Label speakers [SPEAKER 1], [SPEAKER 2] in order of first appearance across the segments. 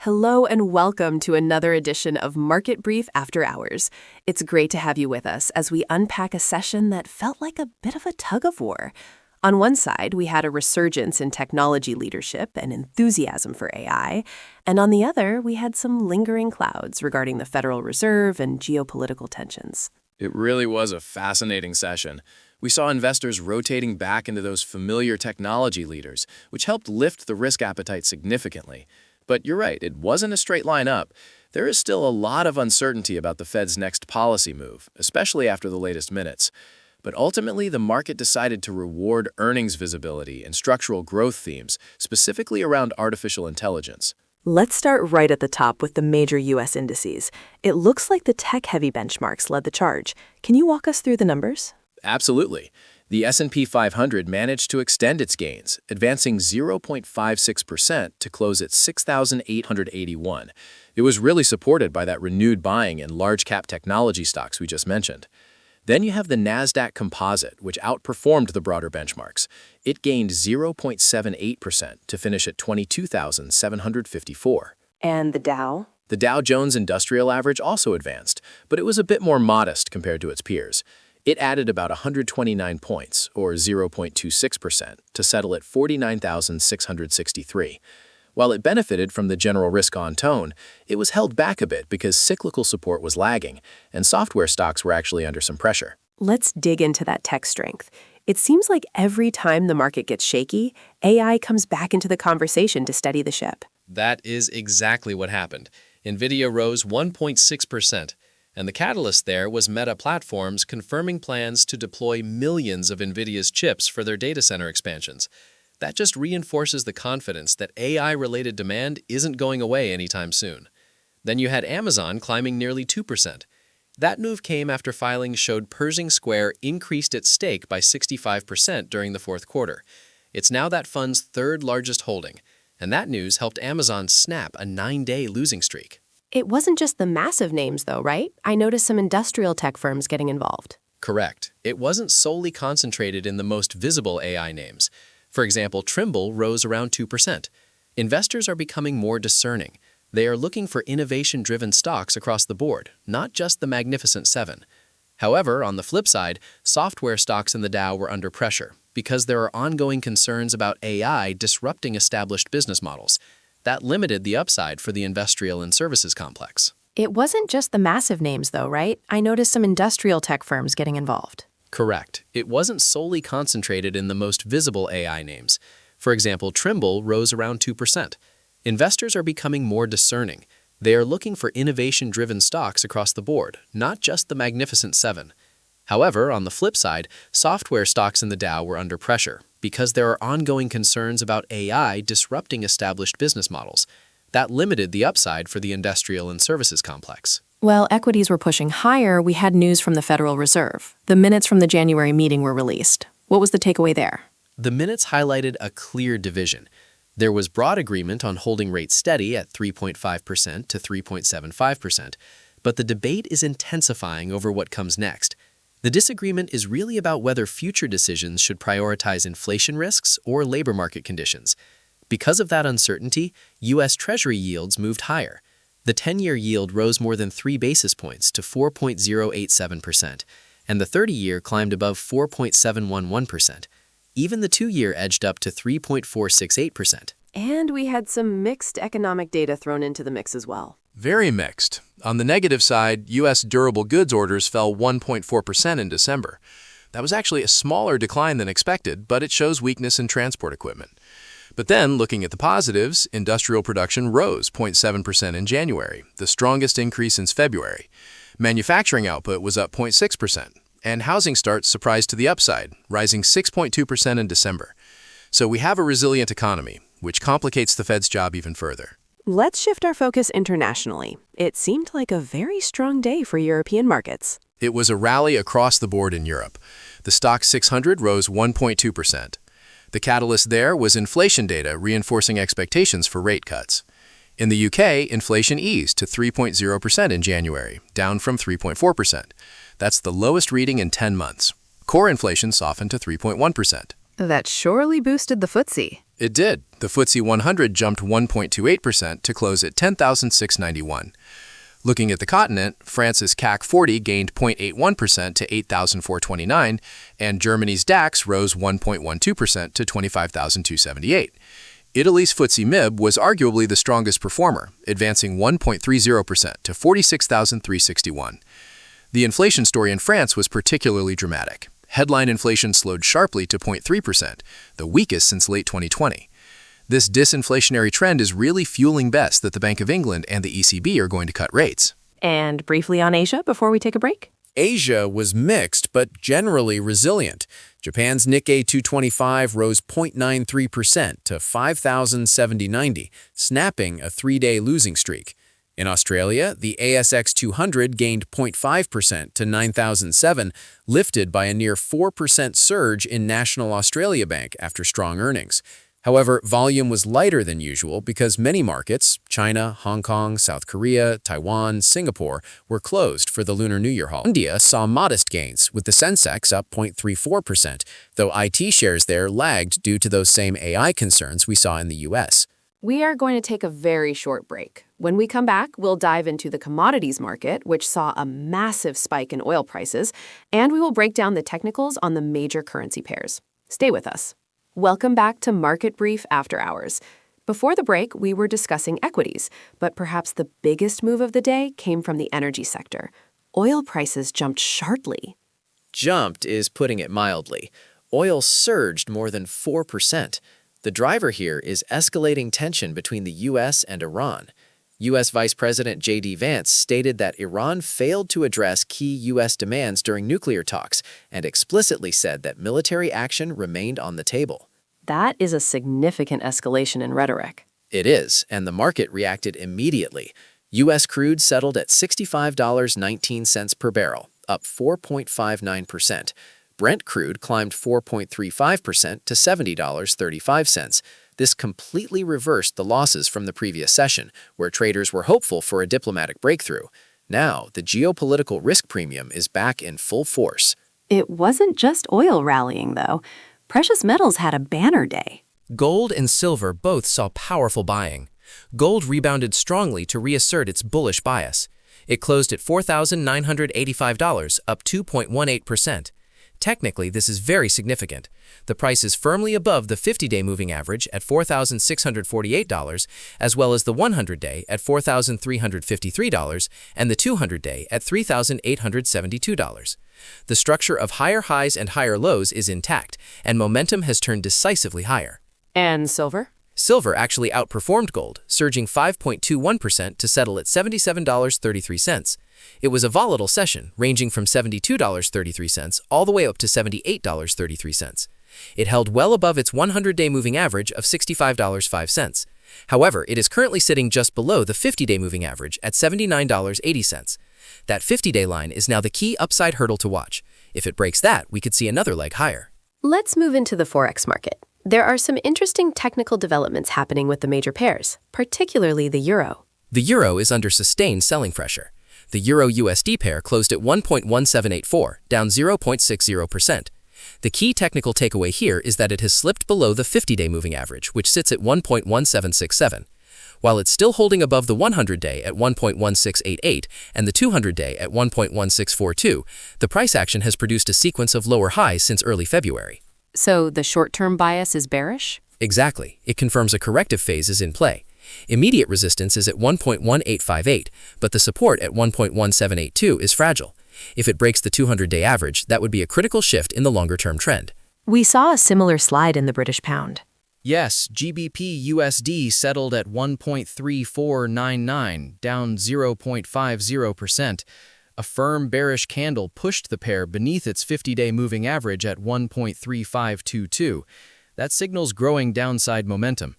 [SPEAKER 1] Hello and welcome to another edition of Market Brief After Hours. It's great to have you with us as we unpack a session that felt like a bit of a tug-of-war. On one side, we had a resurgence in technology leadership and enthusiasm for AI, and on the other, we had some lingering clouds regarding the Federal Reserve and geopolitical tensions.
[SPEAKER 2] It really was a fascinating session. We saw investors rotating back into those familiar technology leaders, which helped lift the risk appetite significantly. But you're right, it wasn't a straight line up. There is still a lot of uncertainty about the Fed's next policy move, especially after the latest minutes. But ultimately, the market decided to reward earnings visibility and structural growth themes, specifically around artificial intelligence.
[SPEAKER 1] Let's start right at the top with the major U.S. indices. It looks like the tech-heavy benchmarks led the charge. Can you walk us through the numbers?
[SPEAKER 2] Absolutely. The S&P 500 managed to extend its gains, advancing 0.56% to close at 6,881. It was really supported by that renewed buying in large-cap technology stocks we just mentioned. Then you have the Nasdaq Composite, which outperformed the broader benchmarks. It gained 0.78% to finish at 22,754.
[SPEAKER 1] And the Dow?
[SPEAKER 2] The Dow Jones Industrial Average also advanced, but it was a bit more modest compared to its peers. It added about 129 points, or 0.26%, to settle at 49,663. While it benefited from the general risk-on tone, it was held back a bit because cyclical support was lagging, and software stocks were actually under some pressure.
[SPEAKER 1] Let's dig into that tech strength. It seems like every time the market gets shaky, AI comes back into the conversation to steady the ship.
[SPEAKER 3] That is exactly what happened. NVIDIA rose 1.6%. And the catalyst there was Meta Platforms confirming plans to deploy millions of NVIDIA's chips for their data center expansions. That just reinforces the confidence that AI-related demand isn't going away anytime soon. Then you had Amazon climbing nearly 2%. That move came after filings showed Pershing Square increased its stake by 65% during the fourth quarter. It's now that fund's third largest holding, and that news helped Amazon snap a 9-day losing streak.
[SPEAKER 1] It wasn't just the massive names, though, right? I noticed some industrial tech firms getting involved.
[SPEAKER 3] Correct. It wasn't solely concentrated in the most visible AI names. For example, Trimble rose around 2%. Investors are becoming more discerning. They are looking for innovation-driven stocks across the board, not just the Magnificent Seven. However, on the flip side, software stocks in the Dow were under pressure because there are ongoing concerns about AI disrupting established business models. That limited the upside for the industrial and services complex.
[SPEAKER 1] It wasn't just the massive names, though, right? I noticed some industrial tech firms getting involved.
[SPEAKER 3] Correct. It wasn't solely concentrated in the most visible AI names. For example, Trimble rose around 2%. Investors are becoming more discerning. They are looking for innovation-driven stocks across the board, not just the Magnificent Seven. However, on the flip side, software stocks in the Dow were under pressure because there are ongoing concerns about AI disrupting established business models. That limited the upside for the industrial and services complex.
[SPEAKER 1] While equities were pushing higher, we had news from the Federal Reserve. The minutes from the January meeting were released. What was the takeaway there?
[SPEAKER 3] The minutes highlighted a clear division. There was broad agreement on holding rates steady at 3.5% to 3.75%, but the debate is intensifying over what comes next. The disagreement is really about whether future decisions should prioritize inflation risks or labor market conditions. Because of that uncertainty, U.S. Treasury yields moved higher. The 10-year yield rose more than 3 basis points to 4.087%, and the 30-year climbed above 4.711%. Even the 2-year edged up to 3.468%.
[SPEAKER 1] And we had some mixed economic data thrown into the mix as well.
[SPEAKER 4] Very mixed. On the negative side, U.S. durable goods orders fell 1.4% in December. That was actually a smaller decline than expected, but it shows weakness in transport equipment. But then, looking at the positives, industrial production rose 0.7% in January, the strongest increase since February. Manufacturing output was up 0.6%, and housing starts surprised to the upside, rising 6.2% in December. So we have a resilient economy, which complicates the Fed's job even further.
[SPEAKER 1] Let's shift our focus internationally. It seemed like a very strong day for European markets.
[SPEAKER 4] It was a rally across the board in Europe. The STOXX 600 rose 1.2%. The catalyst there was inflation data reinforcing expectations for rate cuts. In the UK, inflation eased to 3.0% in January, down from 3.4%. That's the lowest reading in 10 months. Core inflation softened to 3.1%.
[SPEAKER 5] That surely boosted the FTSE.
[SPEAKER 4] It did. The FTSE 100 jumped 1.28% to close at 10,691. Looking at the continent, France's CAC 40 gained 0.81% to 8,429, and Germany's DAX rose 1.12% to 25,278. Italy's FTSE MIB was arguably the strongest performer, advancing 1.30% to 46,361. The inflation story in France was particularly dramatic. Headline inflation slowed sharply to 0.3%, the weakest since late 2020. This disinflationary trend is really fueling bets that the Bank of England and the ECB are going to cut rates.
[SPEAKER 1] And briefly on Asia before we take a break?
[SPEAKER 5] Asia was mixed but generally resilient. Japan's Nikkei 225 rose 0.93% to 5,070.90, snapping a three-day losing streak. In Australia, the ASX 200 gained 0.5% to 9,007, lifted by a near 4% surge in National Australia Bank after strong earnings. However, volume was lighter than usual because many markets, China, Hong Kong, South Korea, Taiwan, Singapore, were closed for the Lunar New Year holiday. India saw modest gains, with the Sensex up 0.34%, though IT shares there lagged due to those same AI concerns we saw in the US.
[SPEAKER 1] We are going to take a very short break. When we come back, we'll dive into the commodities market, which saw a massive spike in oil prices, and we will break down the technicals on the major currency pairs. Stay with us. Welcome back to Market Brief After Hours. Before the break, we were discussing equities, but perhaps the biggest move of the day came from the energy sector. Oil prices jumped sharply.
[SPEAKER 3] Jumped is putting it mildly. Oil surged more than 4%. The driver here is escalating tension between the U.S. and Iran. U.S. Vice President J.D. Vance stated that Iran failed to address key U.S. demands during nuclear talks and explicitly said that military action remained on the table.
[SPEAKER 1] That is a significant escalation in rhetoric.
[SPEAKER 3] It is, and the market reacted immediately. U.S. crude settled at $65.19 per barrel, up 4.59%. Brent crude climbed 4.35% to $70.35. This completely reversed the losses from the previous session, where traders were hopeful for a diplomatic breakthrough. Now, the geopolitical risk premium is back in full force.
[SPEAKER 1] It wasn't just oil rallying, though. Precious metals had a banner day.
[SPEAKER 6] Gold and silver both saw powerful buying. Gold rebounded strongly to reassert its bullish bias. It closed at $4,985, up 2.18%. Technically, this is very significant. The price is firmly above the 50-day moving average at $4,648, as well as the 100-day at $4,353 and the 200-day at $3,872. The structure of higher highs and higher lows is intact, and momentum has turned decisively higher.
[SPEAKER 1] And silver?
[SPEAKER 6] Silver actually outperformed gold, surging 5.21% to settle at $77.33. It was a volatile session, ranging from $72.33 all the way up to $78.33. It held well above its 100-day moving average of $65.05. However, it is currently sitting just below the 50-day moving average at $79.80. That 50-day line is now the key upside hurdle to watch. If it breaks that, we could see another leg higher.
[SPEAKER 1] Let's move into the Forex market. There are some interesting technical developments happening with the major pairs, particularly the euro.
[SPEAKER 6] The euro is under sustained selling pressure. The euro-USD pair closed at 1.1784, down 0.60%. The key technical takeaway here is that it has slipped below the 50-day moving average, which sits at 1.1767. While it's still holding above the 100-day at 1.1688 and the 200-day at 1.1642, the price action has produced a sequence of lower highs since early February.
[SPEAKER 1] So the short-term bias is bearish?
[SPEAKER 6] Exactly. It confirms a corrective phase is in play. Immediate resistance is at 1.1858, but the support at 1.1782 is fragile. If it breaks the 200-day average, that would be a critical shift in the longer-term trend.
[SPEAKER 1] We saw a similar slide in the British pound.
[SPEAKER 7] Yes, GBP USD settled at 1.3499, down 0.50%. A firm bearish candle pushed the pair beneath its 50-day moving average at 1.3522. That signals growing downside momentum.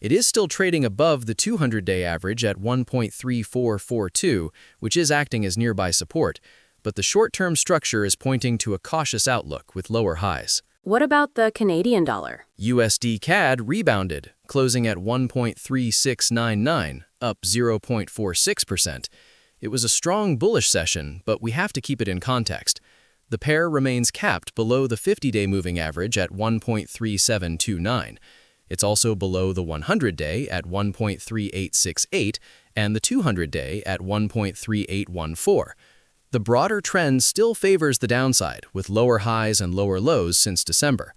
[SPEAKER 7] It is still trading above the 200-day average at 1.3442, which is acting as nearby support, but the short-term structure is pointing to a cautious outlook with lower highs.
[SPEAKER 1] What about the Canadian dollar?
[SPEAKER 7] USD CAD rebounded, closing at 1.3699, up 0.46%. It was a strong bullish session, but we have to keep it in context. The pair remains capped below the 50-day moving average at 1.3729. It's also below the 100-day at 1.3868 and the 200-day at 1.3814. The broader trend still favors the downside, with lower highs and lower lows since December.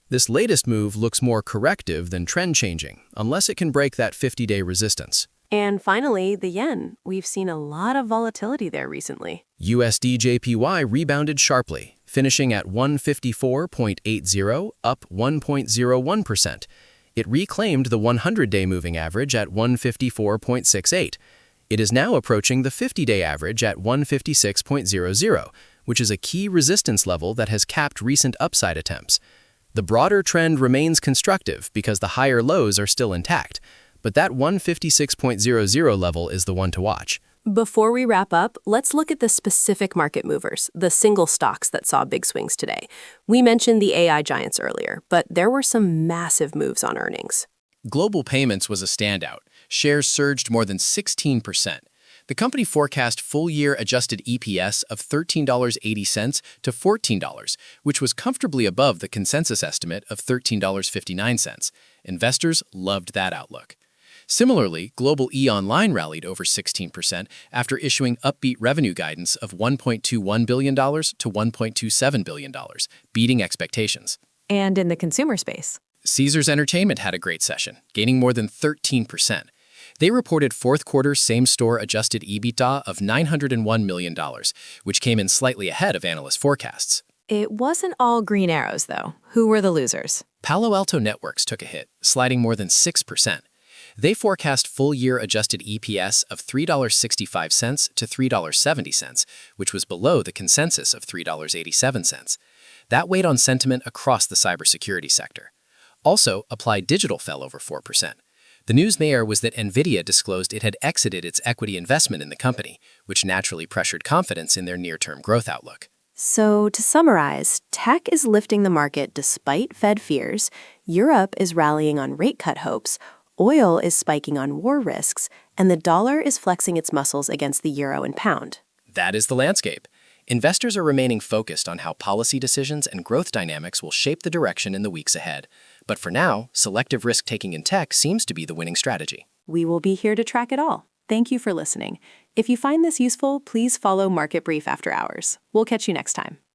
[SPEAKER 7] This latest move looks more corrective than trend-changing, unless it can break that 50-day resistance.
[SPEAKER 1] And finally, the yen. We've seen a lot of volatility there recently.
[SPEAKER 7] USD JPY rebounded sharply, finishing at 154.80, up 1.01%. It reclaimed the 100-day moving average at 154.68. It is now approaching the 50-day average at 156.00, which is a key resistance level that has capped recent upside attempts. The broader trend remains constructive because the higher lows are still intact, but that 156.00 level is the one to watch.
[SPEAKER 1] Before we wrap up, let's look at the specific market movers, the single stocks that saw big swings today. We mentioned the AI giants earlier, but there were some massive moves on earnings.
[SPEAKER 2] Global Payments was a standout. Shares surged more than 16%. The company forecast full-year adjusted EPS of $13.80 to $14, which was comfortably above the consensus estimate of $13.59. Investors loved that outlook. Similarly, Global E-Online rallied over 16% after issuing upbeat revenue guidance of $1.21 billion to $1.27 billion, beating expectations.
[SPEAKER 1] And in the consumer space,
[SPEAKER 2] Caesars Entertainment had a great session, gaining more than 13%. They reported fourth-quarter same-store adjusted EBITDA of $901 million, which came in slightly ahead of analyst forecasts.
[SPEAKER 1] it wasn't all green arrows, though. Who were the losers?
[SPEAKER 2] Palo Alto Networks took a hit, sliding more than 6%. They forecast full-year adjusted EPS of $3.65 to $3.70, which was below the consensus of $3.87. That weighed on sentiment across the cybersecurity sector. Also, Applied Digital fell over 4%. The news there was that NVIDIA disclosed it had exited its equity investment in the company, which naturally pressured confidence in their near-term growth outlook.
[SPEAKER 1] So, to summarize, tech is lifting the market despite Fed fears, Europe is rallying on rate cut hopes, oil is spiking on war risks, and the dollar is flexing its muscles against the euro and pound.
[SPEAKER 2] That is the landscape. Investors are remaining focused on how policy decisions and growth dynamics will shape the direction in the weeks ahead. But for now, selective risk-taking in tech seems to be the winning strategy.
[SPEAKER 1] We will be here to track it all. Thank you for listening. If you find this useful, please follow Market Brief After Hours. We'll catch you next time.